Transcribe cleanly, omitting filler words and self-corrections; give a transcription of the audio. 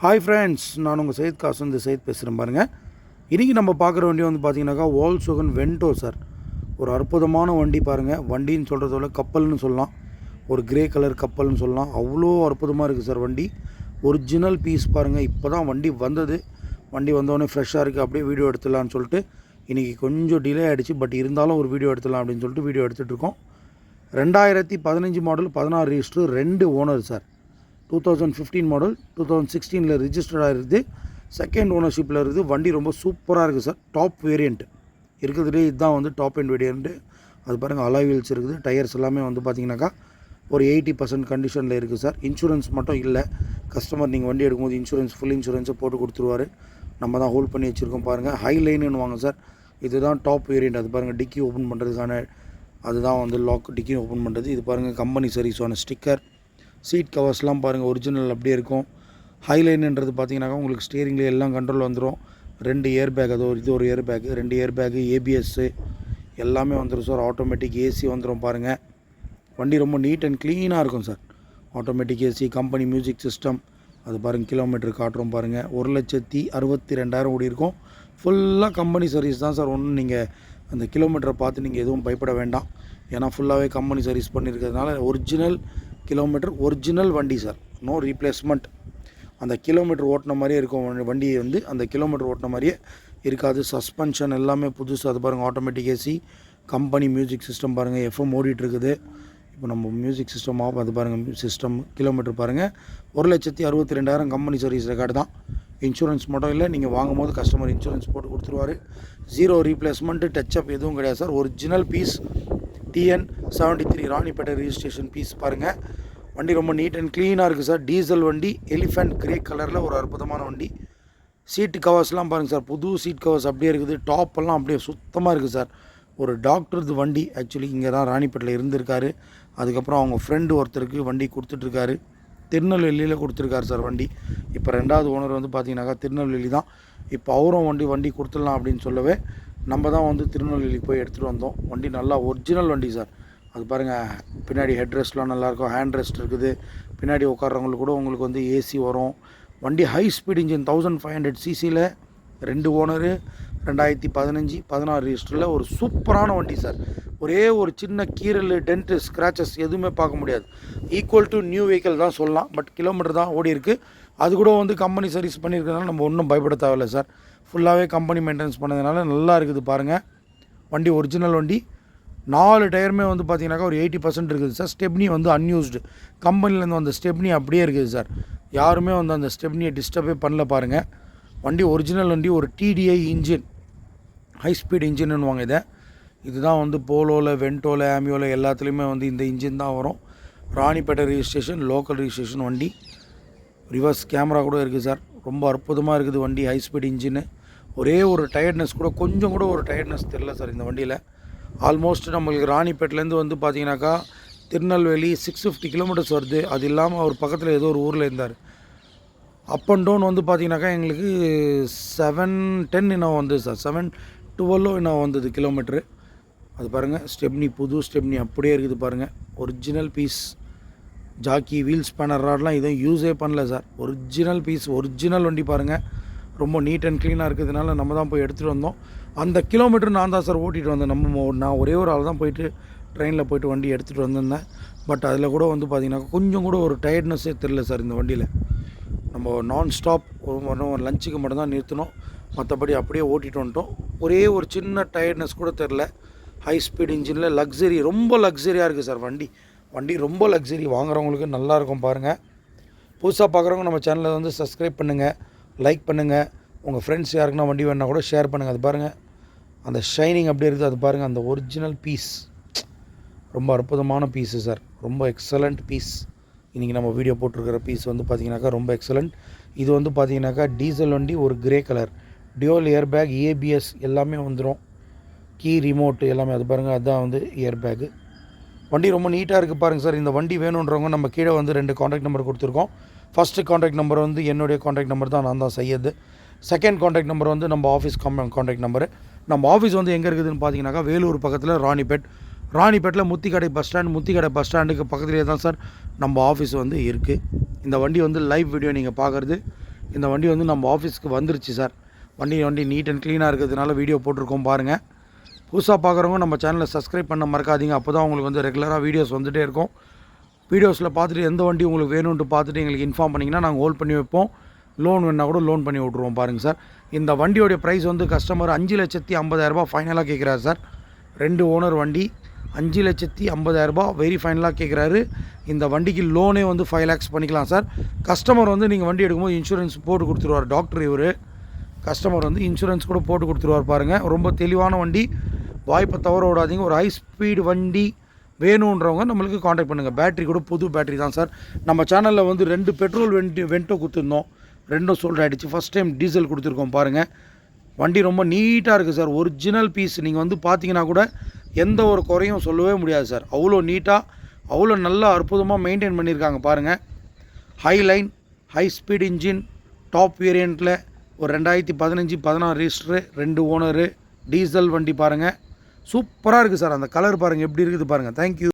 Hi friends, நான் உங்கள் சையத் காசு சையத் பேசுகிறேன் பாருங்கள். இன்றைக்கி நம்ம பார்க்குற வண்டி வந்து பார்த்திங்கனாக்கா வோல்க்ஸ்வாகன் வென்டோ சார். ஒரு அற்புதமான வண்டி பாருங்கள். வண்டின்னு சொல்கிறத விட கப்பல்னு சொல்லலாம், ஒரு கிரே கலர் கப்பல்னு சொல்லலாம். அவ்வளோ அற்புதமாக இருக்குது சார் வண்டி. ஒரிஜினல் பீஸ் பாருங்கள். இப்போ தான் வண்டி வந்தது. வண்டி வந்தோடனே ஃப்ரெஷ்ஷாக இருக்குது, அப்படியே வீடியோ எடுத்துடலான்னு சொல்லிட்டு இன்றைக்கி கொஞ்சம் டிலே ஆகிடுச்சு. பட் இருந்தாலும் ஒரு வீடியோ எடுத்துடலாம் அப்படின்னு சொல்லிட்டு வீடியோ எடுத்துகிட்ருக்கோம். 2015 model, 16 register, 2 owner sir. 2015 model, 2016 registered ஆகிருக்குது. செகண்ட் ஓனர்ஷிப்பில் இருக்குது. வண்டி ரொம்ப சூப்பராக இருக்குது சார். டாப் வேரியண்ட்டு இருக்கிறதுலே இதுதான் வந்து டாப் அண்ட் வேரியண்ட்டு. அது பாருங்கள், அலாய் வீல்ஸ் இருக்குது. டயர்ஸ் எல்லாமே வந்து பார்த்திங்கனாக்கா ஒரு 80% கண்டிஷனில் இருக்குது சார். இன்சூரன்ஸ் மட்டும் இல்லை. கஸ்டமர் நீங்கள் வண்டி எடுக்கும்போது இன்சூரன்ஸ், ஃபுல் இன்சூரன்ஸை போட்டு கொடுத்துருவார். நம்ம தான் ஹோல்ட் பண்ணி வச்சுருக்கோம் பாருங்கள். ஹை லைன்னு வாங்க சார். இதுதான் டாப் வேரியண்ட். அது பாருங்கள், டிக்கி ஓப்பன் பண்ணுறதுக்கான அதுதான் வந்து லாக், டிக்கி ஓப்பன் பண்ணுறது. இது பாருங்கள், கம்பெனி சர்வீஸான ஸ்டிக்கர். சீட் கவர்ஸ்லாம் பாருங்கள், ஒரிஜினல் அப்படியே இருக்கும். ஹைலைனுன்றது பார்த்தீங்கன்னாக்கா உங்களுக்கு ஸ்டீரிங்கில் எல்லாம் கண்ட்ரோல் வந்துடும். 2 ஏர் பேக், இது ஒரு air bag, 2 air bag, ABS எல்லாமே வந்துடும் சார். ஆட்டோமேட்டிக் ஏசி வந்துடும் பாருங்கள். வண்டி ரொம்ப நீட் அண்ட் க்ளீனாக இருக்கும் sir. Automatic AC, company music system. அது பாருங்கள், கிலோமீட்டர் காட்டுறோம் பாருங்கள். 1,62,000 ஓடி இருக்கும். ஃபுல்லாக கம்பெனி சர்வீஸ் தான் சார். ஒன்றும் நீங்கள் அந்த கிலோமீட்டரை பார்த்து நீங்கள் எதுவும் பயப்பட வேண்டாம். ஏன்னா ஃபுல்லாகவே கம்பெனி சர்வீஸ் பண்ணியிருக்கிறதுனால ஒரிஜினல் கிலோமீட்டர், ஒரிஜினல் வண்டி சார். No replacement. அந்த கிலோமீட்டர் ஓட்டின மாதிரியே இருக்கும் வண்டி. வந்து அந்த கிலோமீட்டர் ஓட்டின மாதிரியே இருக்காது. சஸ்பென்ஷன் எல்லாமே புதுசு. அது பாருங்கள், automatic AC, company music system பாருங்கள். எஃப்எம் ஓடிட்டுருக்குது. இப்போ நம்ம மியூசிக் சிஸ்டம் ஆஃப். அது பாருங்கள், சிஸ்டம் கிலோமீட்டர் பாருங்கள். 1,62,000 கம்பெனி சர்வீஸ் ரெக்கார்டு தான். இன்சூரன்ஸ் மட்டும் இல்லை, நீங்கள் வாங்கும் போது கஸ்டமர் இன்சூரன்ஸ் போட்டு கொடுத்துருவார். 0 ரீப்ளேஸ்மெண்ட்டு, டச்சப் எதுவும் கிடையாது sir. Original piece. TN73 Ranipet registration piece பாருங்கள். வண்டி ரொம்ப நீட் அண்ட் க்ளீனாக இருக்குது சார். டீசல் வண்டி, எலிஃபெண்ட் கிரே கலரில் ஒரு அற்புதமான வண்டி. சீட்டு கவர்ஸ்லாம் பாருங்கள் சார். புது சீட் கவர்ஸ் அப்படியே இருக்குது. டாப்பெல்லாம் அப்படியே சுத்தமாக இருக்குது சார். ஒரு டாக்டர்து வண்டி. ஆக்சுவலி இங்கே தான் ராணிப்பேட்டையில் இருந்திருக்காரு. அதுக்கப்புறம் அவங்க ஃப்ரெண்டு ஒருத்தருக்கு வண்டி கொடுத்துட்ருக்காரு. திருநெல்வேலியில் கொடுத்துருக்காரு சார் வண்டி. இப்போ 2வது ஓனர் வந்து பார்த்தீங்கன்னாக்கா திருநெல்வேலி தான். இப்போ அவரும் வண்டி கொடுத்துடலாம் அப்படின்னு சொல்லவே நம்ம தான் வந்து திருநெல்வேலிக்கு போய் எடுத்துகிட்டு வந்தோம். வண்டி நல்லா ஒரிஜினல் வண்டி சார். அது பாருங்கள், பின்னாடி ஹெட் ரெஸ்ட்லாம் நல்லாயிருக்கும். ஹேண்ட் ரெஸ்ட் இருக்குது. பின்னாடி உட்கார்றவங்களுக்கு கூட உங்களுக்கு வந்து ஏசி வரும். வண்டி ஹை ஸ்பீட் இன்ஜின், 1500 சிசியில், 2 ஓனரு, 2015 16 ரிஜிஸ்டரில் ஒரு சூப்பரான வண்டி சார். ஒரே ஒரு சின்ன கீரல், டென்ட்டு, ஸ்க்ராச்சஸ் எதுவுமே பார்க்க முடியாது. ஈக்குவல் டு நியூ வெஹிக்கிள் தான் சொல்லலாம். பட் கிலோமீட்டர் தான் ஓடி இருக்குது. அது கூட வந்து கம்பெனி சர்வீஸ் பண்ணியிருக்கிறதுனால நம்ம ஒன்றும் பயப்பட தேவையில்லை சார். ஃபுல்லாகவே கம்பெனி மெயின்டெனன்ஸ் பண்ணதுனால நல்லா இருக்குது பாருங்கள். வண்டி ஒரிஜினல் வண்டி. 4 டயருமே வந்து பார்த்தீங்கன்னாக்கா ஒரு 80% இருக்குது சார். ஸ்டெப்னி வந்து அன்யூஸ்டு. கம்பெனிலேருந்து வந்த ஸ்டெப்னி அப்படியே இருக்குது சார். யாருமே வந்து அந்த ஸ்டெப்னியை டிஸ்டர்பே பண்ணல பாருங்கள். வண்டி ஒரிஜினல் வண்டி. ஒரு TDI இன்ஜின், ஹை ஸ்பீட் இன்ஜின்னுவாங்க இதை. இதுதான் வந்து போலோவில், வென்டோவில், ஆமியோவில் எல்லாத்துலேயுமே வந்து இந்த இன்ஜின் தான் வரும். ராணிப்பேட்டை ரிஜிஸ்ட்ரேஷன், லோக்கல் ரிஜிஸ்ட்ரேஷன் வண்டி. ரிவர்ஸ் கேமரா கூட இருக்குது சார். ரொம்ப அற்புதமாக இருக்குது வண்டி. ஹை ஸ்பீட் இன்ஜின்னு. ஒரே ஒரு டயர்ட்னஸ் கூட, கொஞ்சம் கூட ஒரு டயர்ட்னஸ் தெரில சார் இந்த வண்டியில். ஆல்மோஸ்ட் நம்மளுக்கு ராணிப்பேட்டிலேருந்து வந்து பார்த்தீங்கன்னாக்கா திருநெல்வேலி 650 கிலோமீட்டர்ஸ் வருது. அது இல்லாமல் அவர் பக்கத்தில் ஏதோ ஒரு ஊரில் இருந்தார். அப் அண்ட் டவுன் வந்து பார்த்தீங்கன்னாக்கா எங்களுக்கு 710 இன்னும் வந்தது சார். 712 இன்னும் வந்தது கிலோமீட்ரு. அது பாருங்கள், ஸ்டெப்னி, புது ஸ்டெப்னி அப்படியே இருக்குது பாருங்கள். Original piece. Jack, wheel spanner ராட்லாம் எதுவும் யூஸே பண்ணல சார். ஒரிஜினல் பீஸ், ஒரிஜினல் வண்டி பாருங்கள். ரொம்ப நீட் அண்ட் க்ளீனாக இருக்கிறதுனால நம்ம தான் போய் எடுத்துகிட்டு வந்தோம். அந்த கிலோமீட்டர் நான் தான் சார் ஓட்டிகிட்டு வந்தேன். நான் ஒரே ஒரு ஆள் தான் போயிட்டு ட்ரெயினில் போய்ட்டு வண்டி எடுத்துகிட்டு வந்திருந்தேன். பட் அதில் கூட வந்து பார்த்திங்கன்னா கொஞ்சம் கூட ஒரு டயர்ட்னஸ்ஸே தெரில சார் இந்த வண்டியில். நம்ம நான் ஸ்டாப் ஒரு லஞ்சுக்கு மட்டும்தான் நிறுத்தினோம். மற்றபடி அப்படியே ஓட்டிகிட்டு வந்துட்டோம். ஒரே ஒரு சின்ன டயர்ட்னஸ் கூட தெரில. ஹை ஸ்பீட் இன்ஜினில் லக்ஸரி, ரொம்ப லக்ஸரியாக இருக்குது சார் வண்டி. வண்டி ரொம்ப லக்ஸரி. வாங்குறவங்களுக்கு நல்லாயிருக்கும் பாருங்கள். புதுசாக பார்க்குறவங்க நம்ம சேனலில் வந்து சப்ஸ்கிரைப் பண்ணுங்கள், லைக் பண்ணுங்கள். உங்கள் ஃப்ரெண்ட்ஸ் யாருக்குன்னா வண்டி வேணால் கூட ஷேர் பண்ணுங்கள். அது பாருங்கள், அந்த ஷைனிங் அப்படியே இருக்குது. அது பாருங்கள், அந்த ஒரிஜினல் பீஸ். ரொம்ப அற்புதமான பீஸு சார். ரொம்ப எக்ஸலண்ட் பீஸ். இன்றைக்கி நம்ம வீடியோ போட்டிருக்கிற பீஸ் வந்து பார்த்திங்கனாக்கா ரொம்ப எக்ஸலண்ட். இது வந்து பார்த்திங்கனாக்கா டீசல் வண்டி, ஒரு grey colour, dual air bag, ABS எல்லாமே வந்துடும். கீ, ரிமோட்டு எல்லாமே. அது பாருங்கள், அதுதான் வந்து ஏர் பேக்கு. வண்டி ரொம்ப நீட்டாக இருக்குது பாருங்கள் சார். இந்த வண்டி வேணுன்றவங்க நம்ம கீழே வந்து 2 காண்டாக்ட் நம்பர் கொடுத்துருக்கோம். ஃபஸ்ட்டு காண்டாக்ட் நம்பர் வந்து என்னுடைய காண்டாக்ட் நம்பர் தான், நான் தான் சையது. செகண்ட் காண்டாக்ட் நம்பர் வந்து நம்ம ஆஃபீஸ் காண்டாக்ட் நம்பரு. நம்ம ஆஃபீஸ் வந்து எங்கே இருக்குதுன்னு பார்த்தீங்கன்னாக்கா வேலூர் பக்கத்தில் ராணிப்பேட்டில் முத்திக்கடை பஸ் ஸ்டாண்டுக்கு பக்கத்துலேயே தான் சார் நம்ம ஆஃபீஸ் வந்து இருக்குது. இந்த வண்டி வந்து லைவ் வீடியோ நீங்கள் பார்க்குறது இந்த வண்டி வந்து நம்ம ஆஃபீஸ்க்கு வந்துருச்சு சார். வண்டி நீட் அண்ட் க்ளீனாக இருக்கிறதுனால வீடியோ போட்டிருக்கோம் பாருங்கள். புதுசாக பார்க்குறவங்க நம்ம சேனலை சப்ஸ்கிரைப் பண்ண மறக்காதீங்க. அப்போ தான் உங்களுக்கு வந்து ரெகுலராக வீடியோஸ் வந்துகிட்டே இருக்கும். வீடியோஸில் பார்த்துட்டு எந்த வண்டி உங்களுக்கு வேணும்ன்ட்டு பார்த்துட்டு எங்களுக்கு இன்ஃபார்ம் பண்ணிங்கன்னா நாங்கள் ஹோல்ட் பண்ணி வைப்போம். லோன் வேணால் கூட லோன் பண்ணி விட்ருவோம் பாருங்கள் சார். இந்த வண்டியோடைய ப்ரைஸ் வந்து கஸ்டமர் 5,50,000 ஃபைனலாக கேட்குறாரு சார். 2 ஓனர் வண்டி 5,50,000 வெரி ஃபைனலாக கேட்குறாரு. இந்த வண்டிக்கு லோனே வந்து 5 lakhs பண்ணிக்கலாம் சார். கஸ்டமர் வந்து நீங்கள் வண்டி எடுக்கும்போது இன்சூரன்ஸ் போட்டு கொடுத்துருவார். டாக்டர் இவர். கஸ்டமர் வந்து இன்சூரன்ஸ் கூட போட்டு கொடுத்துருவார் பாருங்கள். ரொம்ப தெளிவான வண்டி. வாய்ப்பை தவற விடாதீங்க. ஒரு ஹை ஸ்பீடு வண்டி வேணுன்றவங்க நம்மளுக்கு காண்டாக்ட் பண்ணுங்கள். பேட்ரி கூட புது பேட்ரி தான் சார். நம்ம சேனலில் வந்து 2 பெட்ரோல் வென்ட்டோ கொடுத்துருந்தோம். 2 சோல்ட் ஆகிடுச்சு. ஃபஸ்ட் டைம் டீசல் கொடுத்துருக்கோம் பாருங்கள். வண்டி ரொம்ப நீட்டாக இருக்குது சார். Original piece. நீங்கள் வந்து பார்த்தீங்கன்னா கூட எந்த ஒரு குறையும் சொல்லவே முடியாது சார். அவ்வளோ நீட்டாக அவ்வளோ நல்லா அற்புதமாக மெயின்டைன் பண்ணியிருக்காங்க பாருங்கள். High line high speed engine top வேரியண்ட்டில் ஒரு 2015-16 ரெஜிஸ்டரு 2 ஓனரு டீசல் வண்டி பாருங்கள். சூப்பராக இருக்குது சார். அந்த கலர் பாருங்கள் எப்படி இருக்குது பாருங்கள். தேங்க்யூ.